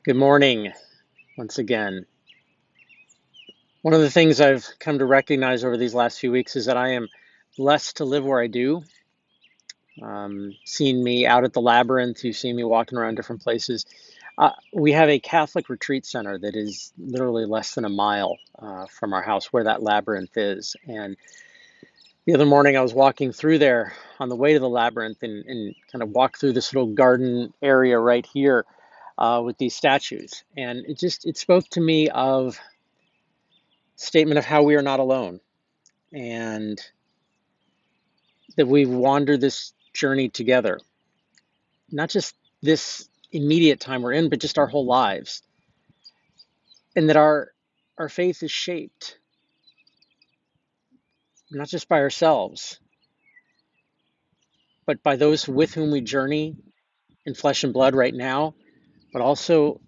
Good morning, once again. One of the things I've come to recognize over these last few weeks is that I am blessed to live where I do. Seeing me out at the labyrinth, you've seen me walking around different places. We have a Catholic retreat center that is literally less than a mile from our house where that labyrinth is. And the other morning I was walking through there on the way to the labyrinth and kind of walked through this little garden area right here with these statues. And it spoke to me of statement of how we are not alone and that we wander this journey together, not just this immediate time we're in, but just our whole lives, and that our faith is shaped not just by ourselves, but by those with whom we journey in flesh and blood right now, but also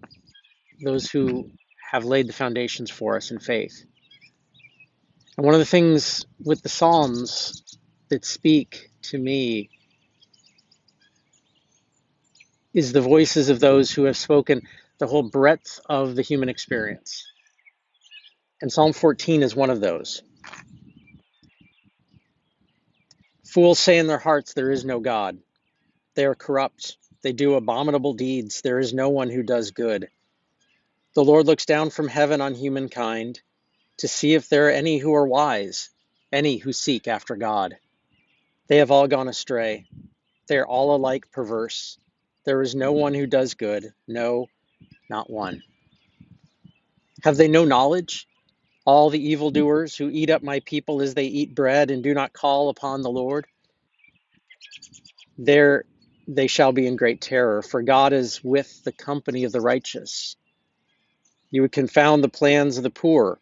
those who have laid the foundations for us in faith. And one of the things with the Psalms that speak to me is the voices of those who have spoken the whole breadth of the human experience. And Psalm 14 is one of those. Fools say in their hearts, there is no God. They are corrupt. They do abominable deeds. There is no one who does good. The Lord looks down from heaven on humankind to see if there are any who are wise, any who seek after God. They have all gone astray. They are all alike perverse. There is no one who does good. No, not one. Have they no knowledge? All the evildoers who eat up my people as they eat bread and do not call upon the Lord, there they shall be in great terror, for God is with the company of the righteous. You would confound the plans of the poor,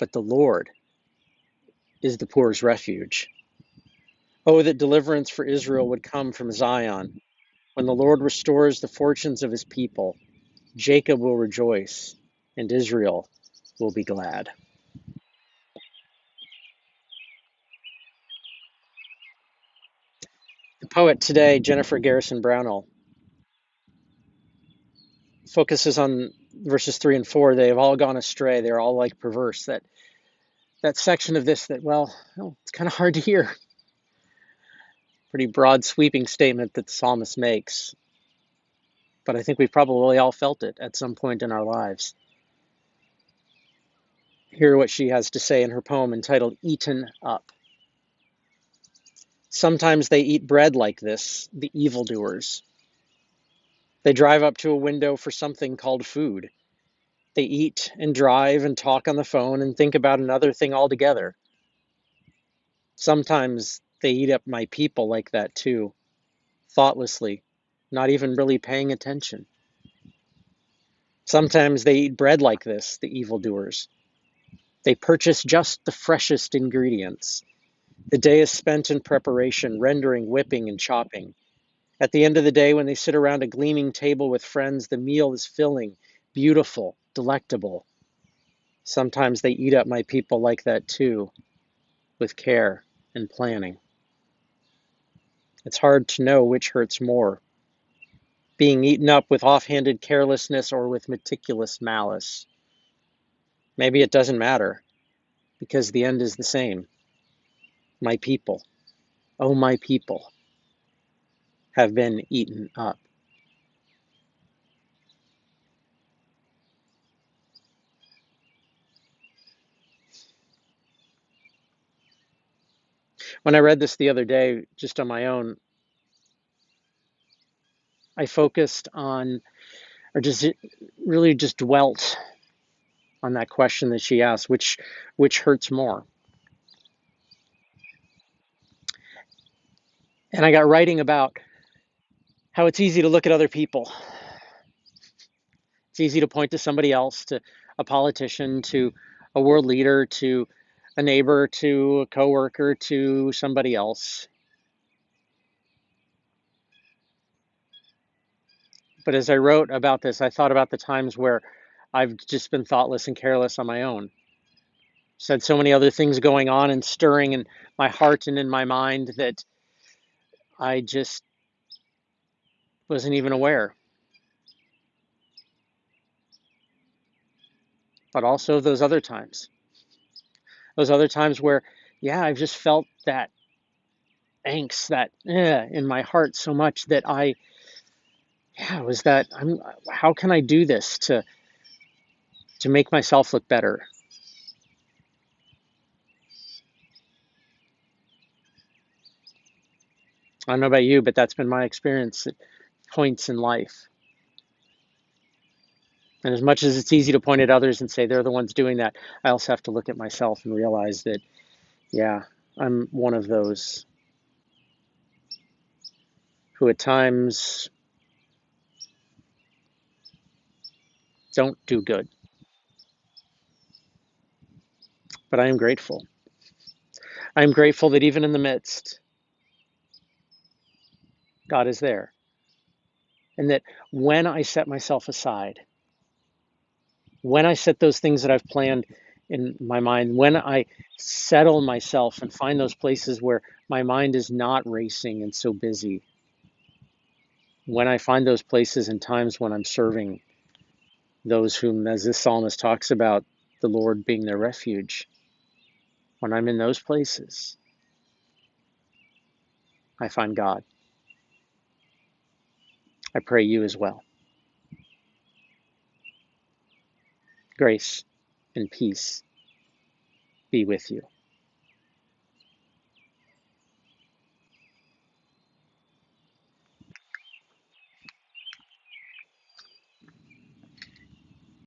but the Lord is the poor's refuge. Oh, that deliverance for Israel would come from Zion. When the Lord restores the fortunes of his people, Jacob will rejoice, and Israel will be glad. The poet today, Jennifer Garrison Brownell, focuses on verses 3 and 4. They have all gone astray. They're all like perverse. That section of this that, well, it's kind of hard to hear. Pretty broad, sweeping statement that the psalmist makes. But I think we've probably all felt it at some point in our lives. Hear what she has to say in her poem entitled Eaten Up. Sometimes they eat bread like this, the evildoers. They drive up to a window for something called food. They eat and drive and talk on the phone and think about another thing altogether. Sometimes they eat up my people like that too, thoughtlessly, not even really paying attention. Sometimes they eat bread like this, the evildoers. They purchase just the freshest ingredients. The day is spent in preparation, rendering, whipping, and chopping. At the end of the day, when they sit around a gleaming table with friends, the meal is filling, beautiful, delectable. Sometimes they eat up my people like that too, with care and planning. It's hard to know which hurts more, being eaten up with offhanded carelessness or with meticulous malice. Maybe it doesn't matter, because the end is the same. My people, oh my people, have been eaten up. When I read this the other day, just on my own, I focused on, or just really just dwelt on that question that she asked, which hurts more? And I got writing about how it's easy to look at other people. It's easy to point to somebody else, to a politician, to a world leader, to a neighbor, to a coworker, to somebody else. But as I wrote about this, I thought about the times where I've just been thoughtless and careless on my own. Said so many other things going on and stirring in my heart and in my mind that I just wasn't even aware. but also those other times where, yeah, I've just felt that angst, that in my heart so much that how can I do this to make myself look better? I don't know about you, but that's been my experience at points in life. And as much as it's easy to point at others and say they're the ones doing that, I also have to look at myself and realize that, yeah, I'm one of those who at times don't do good. But I am grateful. I am grateful that even in the midst, God is there. And that when I set myself aside, when I set those things that I've planned in my mind, when I settle myself and find those places where my mind is not racing and so busy, when I find those places and times when I'm serving those whom, as this psalmist talks about, the Lord being their refuge, when I'm in those places, I find God. I pray you as well. Grace and peace be with you.